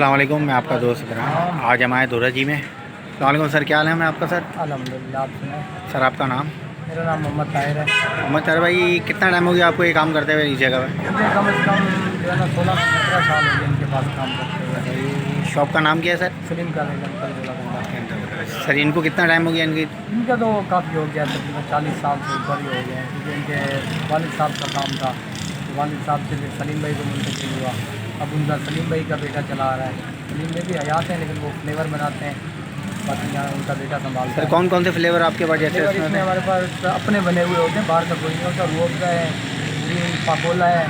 अस्सलाम वालेकुम, मैं आपका दोस्त इब्राहिम। आज हम आए धोराजी में। अस्सलाम वालेकुम सर, क्या हाल है? मैं आपका सर अल्हम्दुलिल्लाह। आप सुनाएं? सर आपका नाम? मेरा नाम मोहम्मद ताहिर है। मोहम्मद ताहिर भाई, कितना टाइम हो गया आपको ये काम करते हुए इस जगह पे? मुझे कम से कम जो है ना 16 से 17 साल हो गए इनके पास काम करते हुए। शॉप का नाम क्या है सर? सलीम का गंदा। सर इनको कितना टाइम हो गया इनकी? इनका तो काफ़ी हो गया, तकरीबन 40 साल से ऊपर ही हो गए हैं, क्योंकि इनके वालिद साहब का काम था। तो वालिद साहब से फिर सलीम भाई को मुंतकिल हुआ। अब उनका सलीम भाई का बेटा चला आ रहा है। सलीम में भी हयात हैं, लेकिन वो फ्लेवर बनाते हैं, बाकी यहाँ उनका बेटा संभालता सर है। कौन कौन से फ्लेवर आपके पास? जैसे फ्लेवर इसमें हमारे पास अपने बने हुए होते हैं, बाहर का कोई नहीं होता। रूअफ़ज़ा है, ग्रीन पाकोला है,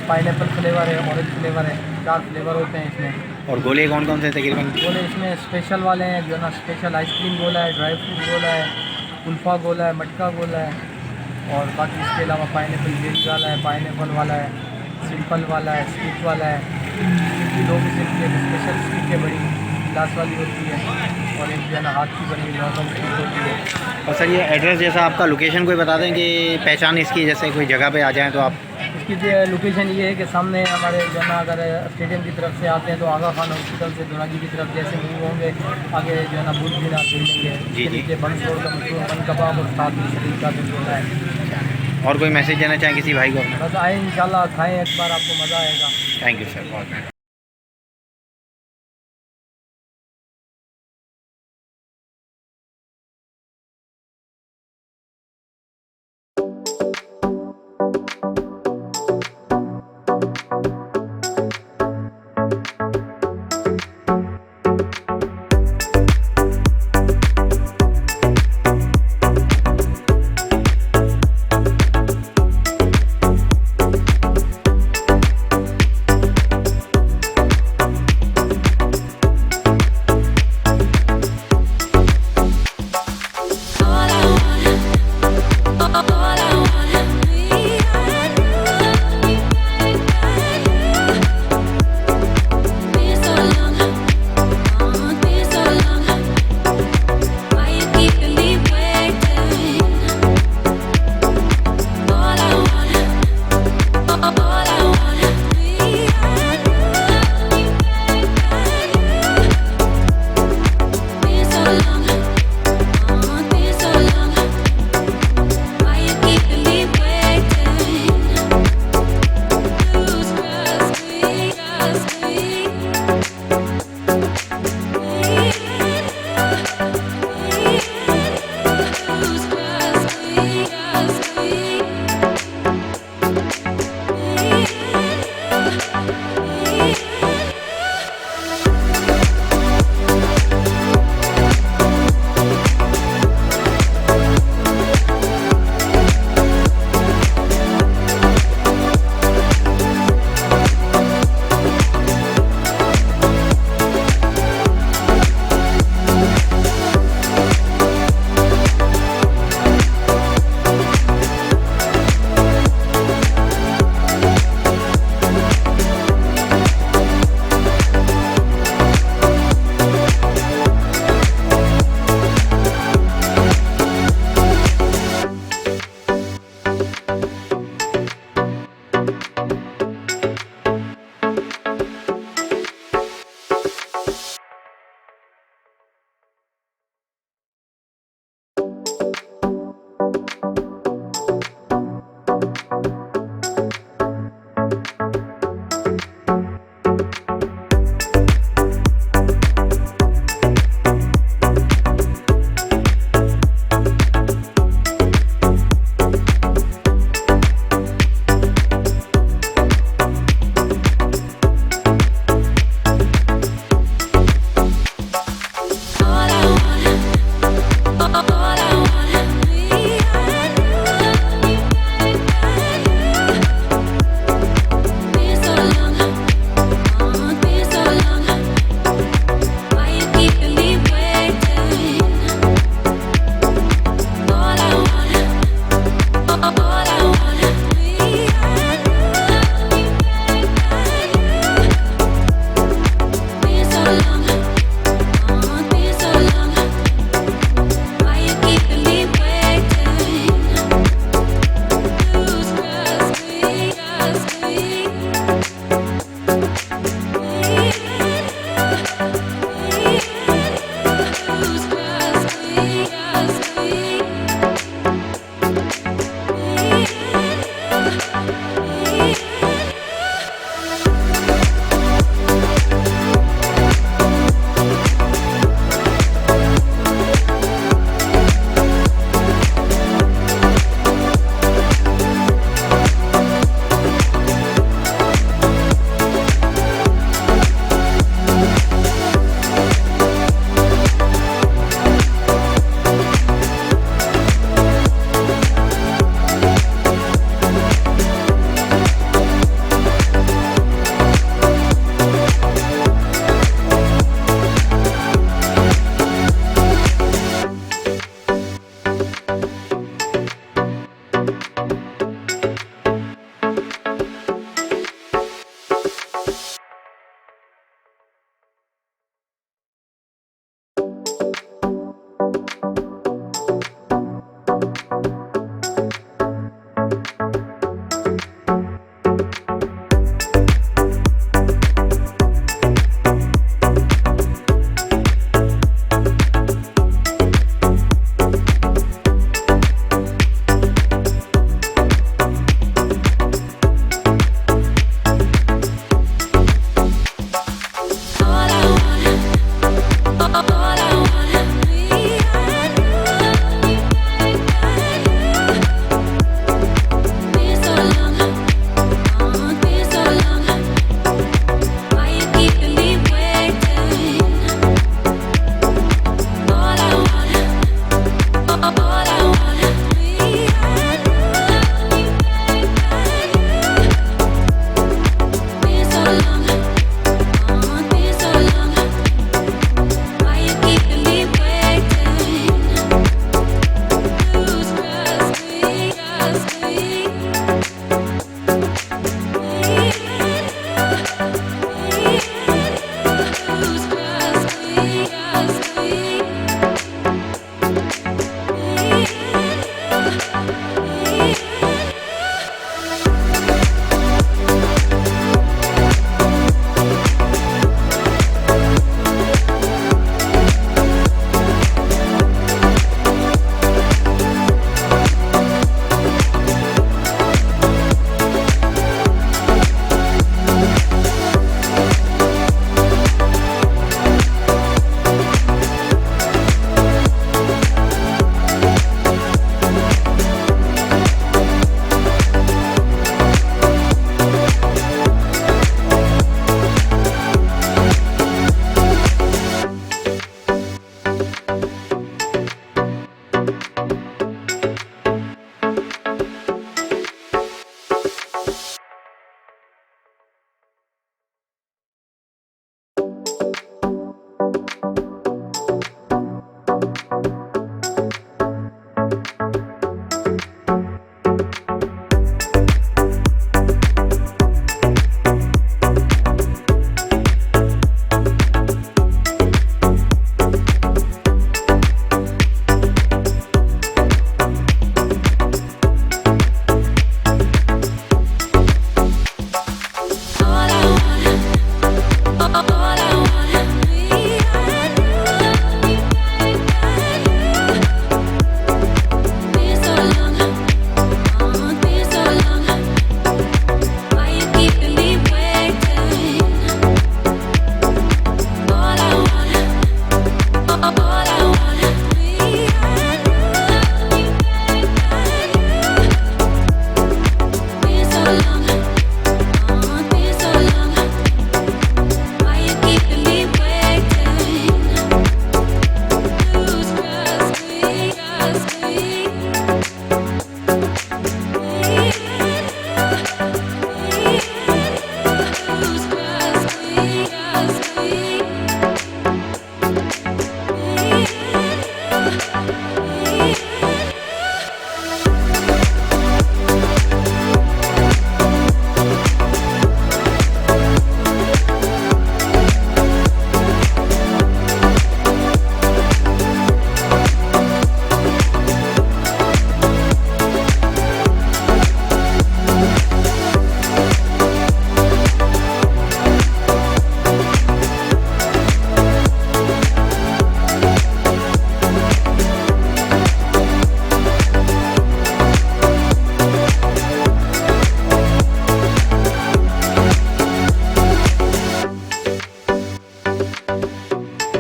पाइनएप्पल फ्लेवर है, ऑरेंज फ्लेवर है, 4 फ्लेवर होते हैं इसमें। और गोले कौन कौन से तकरीबन? गोले इसमें स्पेशल वाले हैं, जो है ना स्पेशल आइसक्रीम गोला है, ड्राई फ्रूट गोला है, कुल्फ़ा गोला है, मटका गोला है, और बाकी इसके अलावा पाइनएप्पल जेली वाला है, पाइनएप्पल वाला है, सिंपल वाला है, स्टिक वाला है। इसकी 2 किस्म की स्पेशल स्टिक है, बड़ी गिलास वाली होती है, और एक जो है ना हाथ की बनी हुई नॉर्मल स्टिक होती है। और सर ये एड्रेस जैसा आपका लोकेशन कोई बता दें कि पहचान इसकी, जैसे कोई जगह पे आ जाएँ तो आप? इसकी जो लोकेशन ये है कि सामने हमारे जो है ना, अगर स्टेडियम की तरफ से आते हैं तो आगा खान हॉस्पिटल से धोराजी की तरफ जैसे मूव होंगे, आगे जो है ना बुर्ज मीनार मिलेंगे। जी जी। नीचे बंद रोड का मशहूर बन कबाब और साथ में शरीर का भी होता है। और कोई मैसेज देना चाहें किसी भाई को? बस आए इंशाल्लाह, खाएँ एक बार, आपको मज़ा आएगा। थैंक यू सर, बहुत